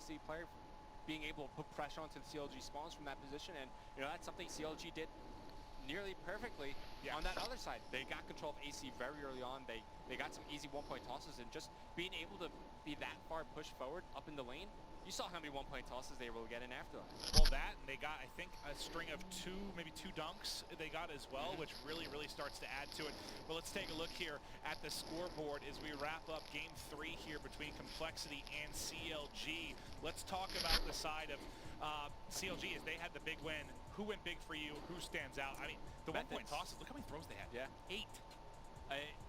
Complexity player, being able to put pressure onto the CLG spawns from that position, and that's something CLG did nearly perfectly on that other side. They got control of AC very early on. They got some easy one-point tosses, and just being able to be that far pushed forward up in the lane, you saw how many one-point tosses they were able to get in after that. Well, that, and they got, I think, a string of maybe two dunks they got as well, which really starts to add to it. But let's take a look here at the scoreboard as we wrap up Game 3 here between Complexity and CLG. Let's talk about the side of CLG as they had the big win. Who went big for you? Who stands out? I mean, the one-point tosses, look how many throws they had. Yeah. 8.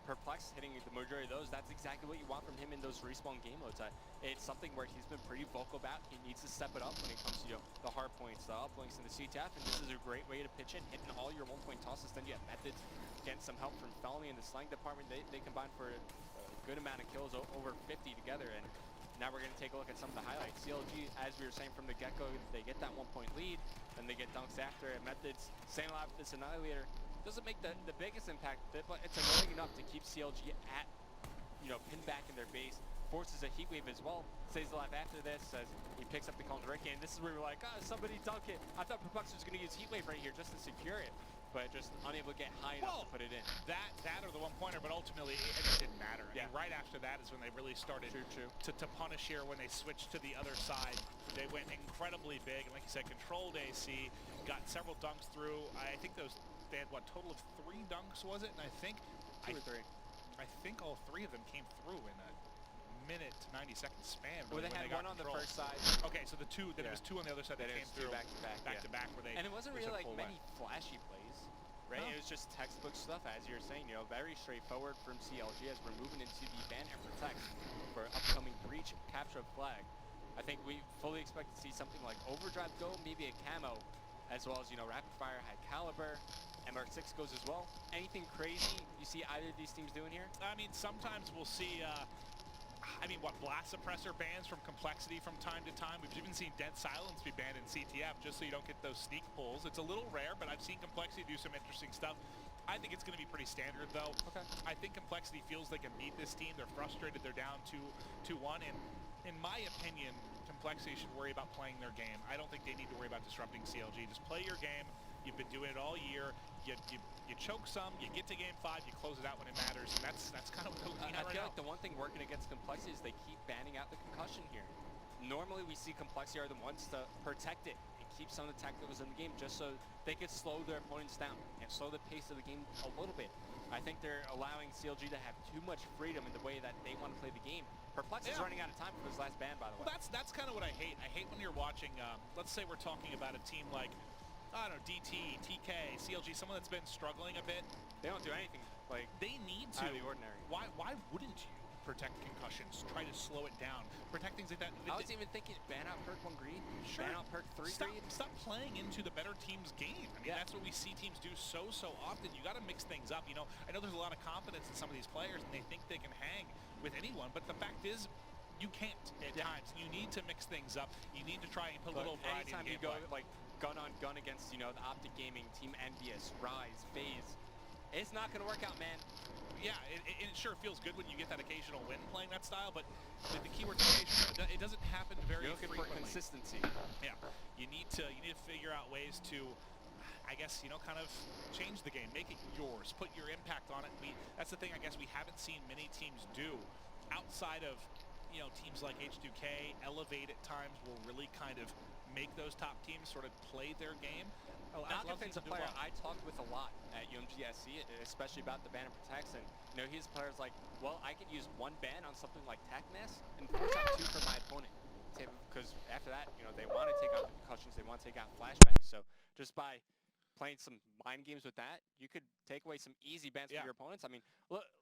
Perplex hitting the majority of those. That's exactly what you want from him in those respawn game modes. It's something where he's been pretty vocal about. He needs to step it up when it comes to the hard points, the uplinks, and the CTF, and this is a great way to pitch in, hitting all your one-point tosses. Then you have Methods getting some help from Felony in the slang department. They combine for a good amount of kills, over 50 together, and now we're going to take a look at some of the highlights. CLG, as we were saying from the get-go, they get that one-point lead, then they get dunks after it. Methods, same lot with this Annihilator. Doesn't make the biggest impact, but it's annoying enough to keep CLG at, pinned back in their base. Forces a heat wave as well. Stays alive after this as he picks up the cone Ricky, and this is where we're like, somebody dunk it. I thought Perplex was going to use heat wave right here just to secure it, but just unable to get high enough to put it in. That or the one-pointer, but ultimately it didn't matter. I mean, right after that is when they really started to punish here when they switched to the other side. They went incredibly big, and like you said, controlled AC, got several dunks through. I think they had, what, total of 3 dunks, was it? And I think... 2 or 3. I think all 3 of them came through in a minute to 90-second span. Well, they had one on the first side. Okay, so the 2, then it was 2 on the other side that came through back to back where they... And it wasn't really like many flashy plays, right? No. It was just textbook stuff, as you were saying, very straightforward from CLG as we're moving into the ban and protect for upcoming breach, capture of flag. I think we fully expect to see something like Overdrive go, maybe a camo, as well as, rapid fire, high caliber. MR6 goes as well. Anything crazy you see either of these teams doing here? I mean, sometimes we'll see, blast suppressor bans from Complexity from time to time. We've even seen Dead Silence be banned in CTF just so you don't get those sneak pulls. It's a little rare, but I've seen Complexity do some interesting stuff. I think it's going to be pretty standard, though. Okay. I think Complexity feels they can beat this team. They're frustrated. They're down 2-1, and in my opinion, Complexity should worry about playing their game. I don't think they need to worry about disrupting CLG. Just play your game. You've been doing it all year. You choke some, you get to Game 5, you close it out when it matters, and that's kind of what they're looking at right now. I feel like the one thing working against Complexity is they keep banning out the concussion here. Normally we see Complexity are the ones to protect it and keep some of the tacticals in the game just so they could slow their opponents down and slow the pace of the game a little bit. I think they're allowing CLG to have too much freedom in the way that they want to play the game. Perplex is running out of time for his last ban, by the way. Well, that's kind of what I hate. I hate when you're watching, let's say we're talking about a team like, I don't know, DT, TK, CLG, someone that's been struggling a bit. They don't do anything like they need to. Out of the ordinary. Why wouldn't you protect concussions? Try to slow it down. Protect things like that. I was even thinking ban out perk 1 green, sure. ban out perk 3 green. Stop playing into the better team's game. I mean, that's what we see teams do so often. You got to mix things up. I know there's a lot of confidence in some of these players, and they think they can hang with anyone, but the fact is, you can't at times. You need to mix things up. You need to try and put a little variety in the game. Anytime you go like gun on gun against, the Optic Gaming, Team Envious, Rise, FaZe, it's not going to work out, man. Yeah, it sure feels good when you get that occasional win playing that style, but the keyword occasional, it doesn't happen very frequently. You're looking for consistency. Yeah, you need to figure out ways to, I guess, kind of change the game, make it yours, put your impact on it. That's the thing I guess we haven't seen many teams do outside of, teams like H2K. Elevate at times will really kind of make those top teams sort of play their game. Not defensive player I talked with a lot at UMGSC, especially about the ban and protects, and his players like, well, I could use 1 ban on something like Techness and force out 2 for my opponent, because after that, they want to take out the concussions, they want to take out flashbangs. So just by playing some mind games with that, you could take away some easy bans for your opponents. I mean,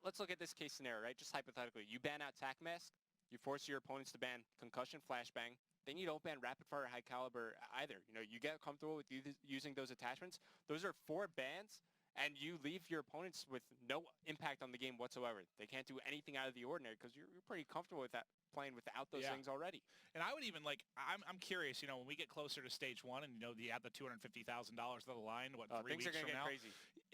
let's look at this case scenario, right? Just hypothetically, you ban out Tac Mask, you force your opponents to ban concussion, flashbang. Then you don't ban rapid fire, high caliber either. You get comfortable with using those attachments. Those are 4 bans, and you leave your opponents with no impact on the game whatsoever. They can't do anything out of the ordinary because you're pretty comfortable with that, playing without those things already. And I would even I'm curious, when we get closer to stage 1 and you add the $250,000 to the line, 3 weeks from now, crazy.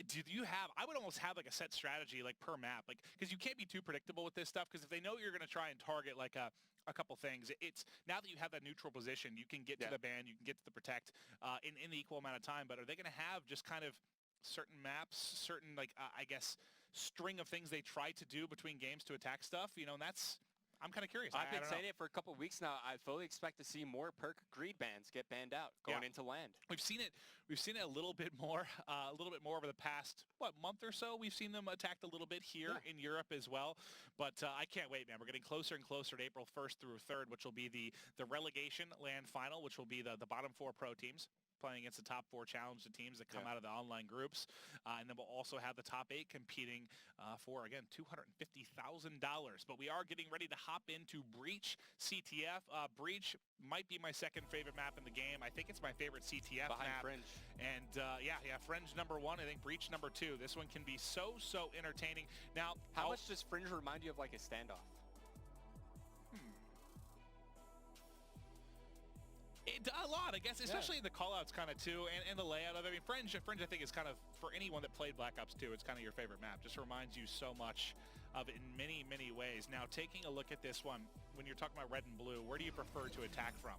do you have, I would almost have like a set strategy like per map, like, because you can't be too predictable with this stuff, because if they know you're going to try and target like a couple things, it's now that you have that neutral position, you can get to the ban, you can get to the protect in the equal amount of time. But are they going to have just kind of certain maps, certain like I guess string of things they try to do between games to attack stuff, you know? And that's, I'm kind of curious. I've I been saying it for a couple weeks now. I fully expect to see more perk greed bans get banned out going into land. We've seen it a little bit more over the past month or so. We've seen them attacked a little bit here in Europe as well. But I can't wait, man. We're getting closer and closer to April 1st through 3rd, which will be the relegation land final, which will be the bottom 4 pro teams playing against the top 4 challenger teams that come out of the online groups. And then we'll also have the top 8 competing for, again, $250,000. But we are getting ready to hop into Breach CTF. Breach might be my second favorite map in the game. I think it's my favorite CTF Behind map. Fringe. And Fringe number 1. I think Breach number 2. This one can be so entertaining. Now, how much does Fringe remind you of like a standoff? A lot, I guess, especially in the callouts kind of too, and the layout of it. I mean, Fringe I think is kind of, for anyone that played Black Ops 2, it's kind of your favorite map. Just reminds you so much of it in many, many ways. Now, taking a look at this one, when you're talking about red and blue, where do you prefer to attack from?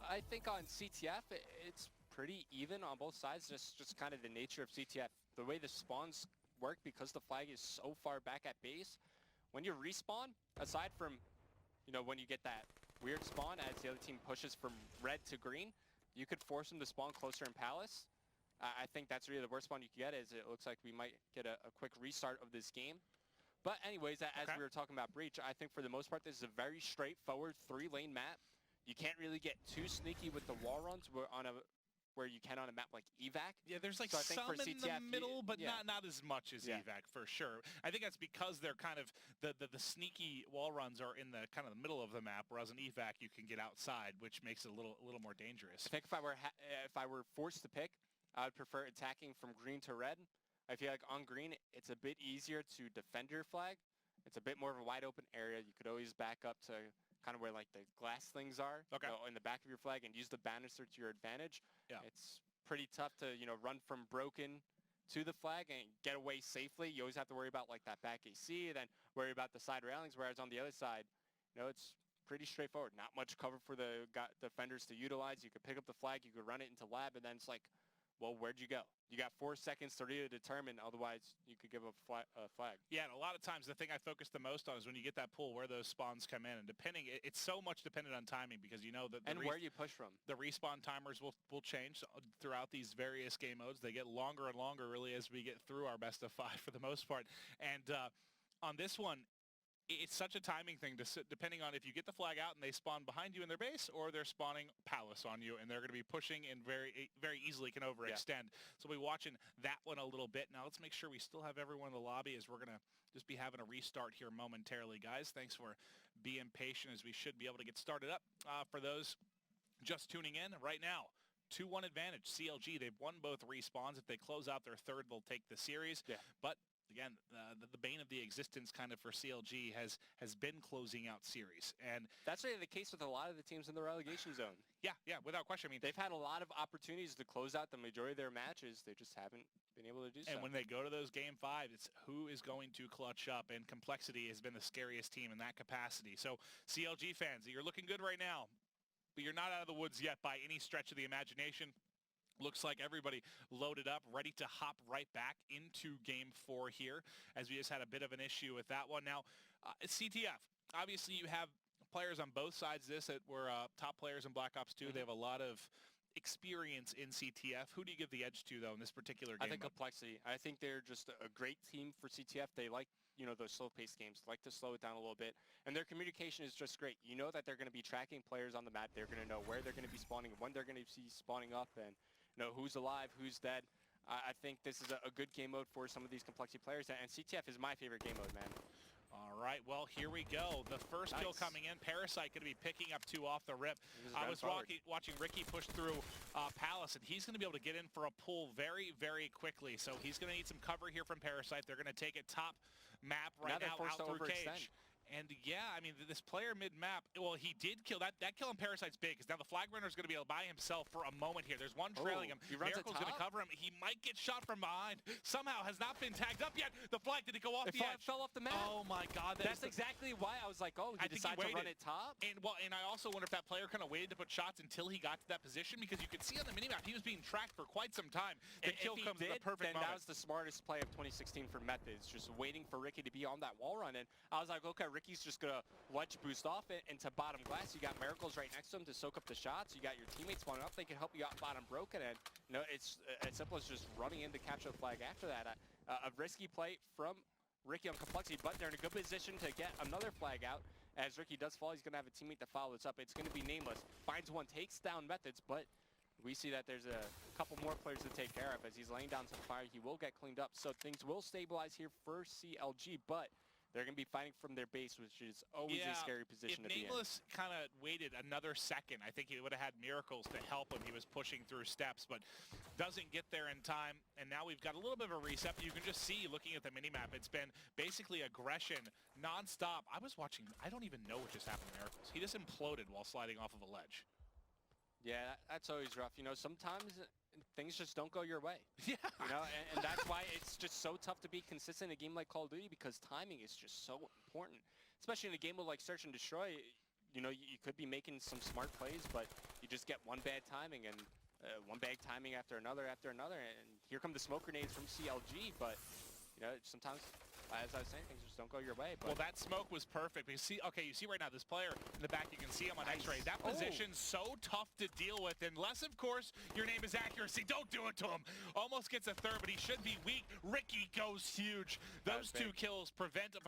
I think on CTF, it's pretty even on both sides, just kind of the nature of CTF. The way the spawns work, because the flag is so far back at base, when you respawn, aside from, you know, when you get that weird spawn as the other team pushes from red to green, you could force them to spawn closer in Palace. I think that's really the worst spawn you can get, is it looks like we might get a quick restart of this game. But anyways, as we were talking about Breach, I think for the most part this is a very straightforward 3-lane map. You can't really get too sneaky with the wall runs where you can on a map like Evac. Yeah, there's like so I think some for in CTF, the middle, but not as much as Evac for sure. I think that's because they're kind of the sneaky wall runs are in the kind of the middle of the map, whereas in Evac you can get outside, which makes it a little more dangerous. I think if I were forced to pick, I would prefer attacking from green to red. I feel like on green it's a bit easier to defend your flag. It's a bit more of a wide open area. You could always back up to kind of where like the glass things are in the back of your flag and use the banister to your advantage. It's pretty tough to, you know, run from broken to the flag and get away safely. You always have to worry about like that back AC, then worry about the side railings, whereas on the other side, you know, it's pretty straightforward. Not much cover for the defenders to utilize. You could pick up the flag, you could run it into lab, and then it's like, well, where'd you go? You got 4 seconds to really determine, otherwise you could give up a flag. Yeah, and a lot of times the thing I focus the most on is when you get that pool, where those spawns come in. And depending, it's so much dependent on timing, because you know that where you push from. The respawn timers will change throughout these various game modes. They get longer and longer really as we get through our best of 5 for the most part. And on this one, it's such a timing thing, depending on if you get the flag out and they spawn behind you in their base, or they're spawning Palace on you and they're going to be pushing and very easily can overextend. So we'll be watching that one a little bit. Now let's make sure we still have everyone in the lobby, as we're going to just be having a restart here momentarily, guys. Thanks for being patient, as we should be able to get started up. For those just tuning in right now, 2-1 advantage. CLG, they've won both respawns. If they close out their 3rd, they'll take the series. But again, the bane of the existence kind of for CLG has been closing out series. And that's really the case with a lot of the teams in the relegation zone. Yeah, without question. I mean, they've had a lot of opportunities to close out the majority of their matches. They just haven't been able to do so. And when they go to those game 5, it's who is going to clutch up, and Complexity has been the scariest team in that capacity. So CLG fans, you're looking good right now, but you're not out of the woods yet by any stretch of the imagination. Looks like everybody loaded up, ready to hop right back into game 4 here, as we just had a bit of an issue with that one. Now, CTF, obviously you have players on both sides of this that were top players in Black Ops 2. They have a lot of experience in CTF. Who do you give the edge to, though, in this particular game? I think Complexity. I think they're just a great team for CTF. They like, you know, those slow-paced games, like to slow it down a little bit. And their communication is just great. You know that they're going to be tracking players on the map. They're going to know where they're going to be spawning and when they're going to be spawning up, and know who's alive, who's dead. I think this is a good game mode for some of these Complexity players, and CTF is my favorite game mode, man. All right, well, here we go. The first kill coming in. Parasite going to be picking up 2 off the rip. I was watching Ricky push through Palace, and he's going to be able to get in for a pull very, very quickly. So he's going to need some cover here from Parasite. They're going to take it top map right now out through Cage. And yeah, I mean, this player mid-map, well, he did kill. That kill on Parasite's big, because now the flag runner is going to be by himself for a moment here. There's one trailing him. He runs Miracle's going to cover him. He might get shot from behind. Somehow has not been tagged up yet. The flag, did it go off the edge? It fell off the map. Oh my God. That's exactly why I was like, oh, he decided to run it top? And I also wonder if that player kind of waited to put shots until he got to that position, because you could see on the minimap he was being tracked for quite some time. The kill comes at the perfect moment. That was the smartest play of 2016 for Methods, just waiting for Ricky to be on that wall run. And I was like, okay, Ricky's just going to ledge boost off it into bottom glass. You got Miracles right next to him to soak up the shots. You got your teammates spawning up. They can help you out bottom broken. And you know, it's as simple as just running in to capture the flag after that. A risky play from Ricky on Complexity, but they're in a good position to get another flag out. As Ricky does fall, he's going to have a teammate to follow this up. It's going to be Nameless. Finds one, takes down Methods, but we see that there's a couple more players to take care of. As he's laying down some fire, he will get cleaned up. So things will stabilize here for CLG, but they're going to be fighting from their base, which is always a scary position to be in. If Nameless kind of waited another second, I think he would have had Miracles to help him. He was pushing through steps, but doesn't get there in time. And now we've got a little bit of a reset. You can just see, looking at the minimap, it's been basically aggression nonstop. I was watching, I don't even know what just happened to Miracles. He just imploded while sliding off of a ledge. Yeah, that's always rough. You know, sometimes things just don't go your way. Yeah. You know, and that's why it's just so tough to be consistent in a game like Call of Duty, because timing is just so important. Especially in a game of like Search and Destroy, you know, you could be making some smart plays, but you just get one bad timing and one bad timing after another, and here come the smoke grenades from CLG, but you know, sometimes, as I was saying, things just don't go your way. But well, that smoke was perfect. You see right now, this player in the back, you can see him on X-ray. That position's so tough to deal with, unless, of course, your name is Accuracy. Don't do it to him. Almost gets a third, but he should be weak. Ricky goes huge. Those two kills prevent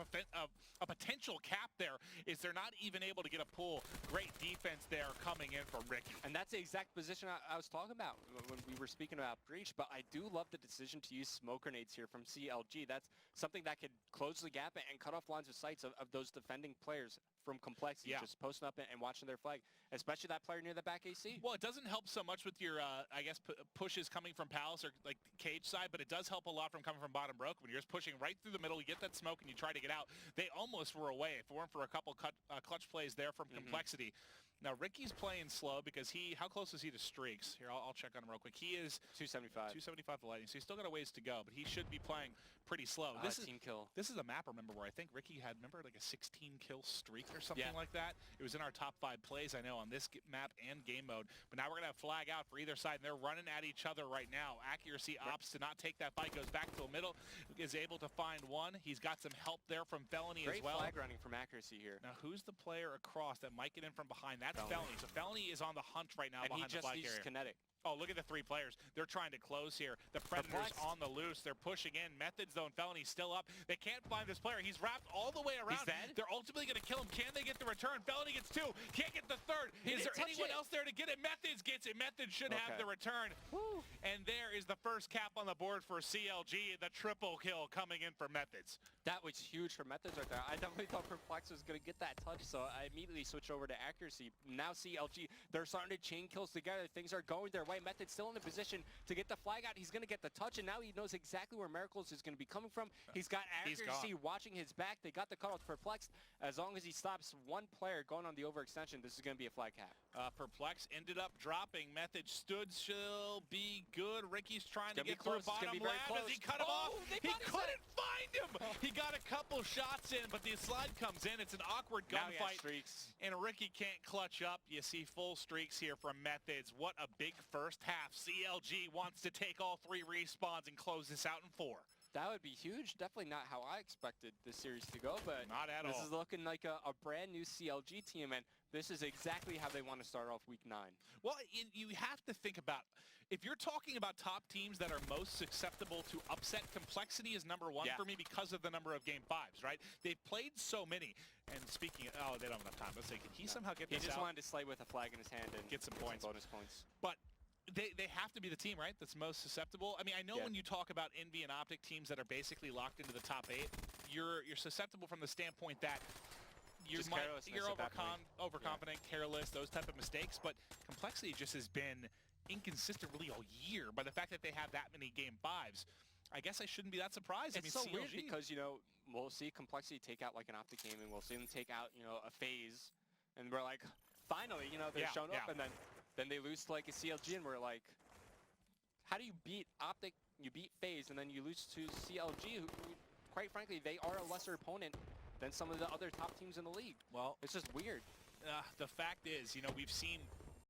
a potential cap there, is they're not even able to get a pull. Great defense there coming in from Ricky. And that's the exact position I was talking about when we were speaking about Breach, but I do love the decision to use smoke grenades here from CLG. That's something that could close the gap and cut off lines of sights of those defending players from Complexity, just posting up and watching their flag, especially that player near the back AC. Well, it doesn't help so much with your, I guess, pushes coming from Palace or like cage side, but it does help a lot from coming from bottom broke. When you're just pushing right through the middle, you get that smoke and you try to get out. They almost were away if it weren't for a couple clutch plays there from Complexity. Now, Ricky's playing slow because how close is he to streaks? Here, I'll check on him real quick. He is 275. 275 for Lightning, so he's still got a ways to go, but he should be playing pretty slow. This is team kill. This is a map, remember, where I think Ricky had, like a 16-kill streak or something like that. It was in our top 5 plays, I know, on this map and game mode. But now we're going to have flag out for either side, and they're running at each other right now. Accuracy opts to not take that fight, goes back to the middle, is able to find one. He's got some help there from Felony as well. Great flag running from Accuracy here. Now, who's the player across that might get in from behind? That's Felony. So Felony is on the hunt right now behind the flag area. And he just uses Kinetic. Oh, look at the 3 players. They're trying to close here. The Predator's on the loose. They're pushing in. Methods, though, and Felony's still up. They can't find this player. He's wrapped all the way around. He's dead? They're ultimately going to kill him. Can they get the return? Felony gets 2. Can't get the third. Is there anyone else there to get it? Methods gets it. Methods should have the return. Woo. And there is the first cap on the board for CLG. The triple kill coming in for Methods. That was huge for Methods right there. I definitely thought Perplex was going to get that touch, so I immediately switched over to Accuracy. Now CLG, they're starting to chain kills together. Things are going their way. Methods still in the position to get the flag out. He's going to get the touch, and now he knows exactly where Miracles is going to be coming from. He's got Accuracy watching his back. They got the cutoff. Perplexed. As long as he stops one player going on the overextension, this is going to be a flag cap. Perplex ended up dropping. Method stood still, be good. Ricky's trying to get through bottom left as he cut him off. He couldn't find him. He got a couple shots in, but the slide comes in. It's an awkward gunfight, and Ricky can't clutch up. You see full streaks here from Methods. What a big first half. CLG wants to take all 3 respawns and close this out in 4. That would be huge. Definitely not how I expected this series to go, but not at all. This is looking like a brand new CLG team, and this is exactly how they want to start off week 9. Well, you have to think about, if you're talking about top teams that are most susceptible to upset, Complexity is number 1 for me because of the number of game 5s, right? They've played so many. And speaking of, they don't have enough time. Let's say, can he somehow get this out? He just wanted to slay with a flag in his hand and get some points. Bonus points. But they have to be the team, right, that's most susceptible. I mean, I know when you talk about Envy and Optic teams that are basically locked into the top 8, you're susceptible from the standpoint that you're overconfident, careless, those type of mistakes. But Complexity just has been inconsistent really all year by the fact that they have that many game 5s. I guess I shouldn't be that surprised. It's so weird because, you know, we'll see Complexity take out like an Optic Gaming. We'll see them take out, you know, a FaZe, and we're like, finally, you know, they're showing up, and then they lose to like a CLG, and we're like, how do you beat Optic? You beat FaZe, and then you lose to CLG, who quite frankly, they are a lesser opponent than some of the other top teams in the league. Well, it's just weird. The fact is, you know, we've seen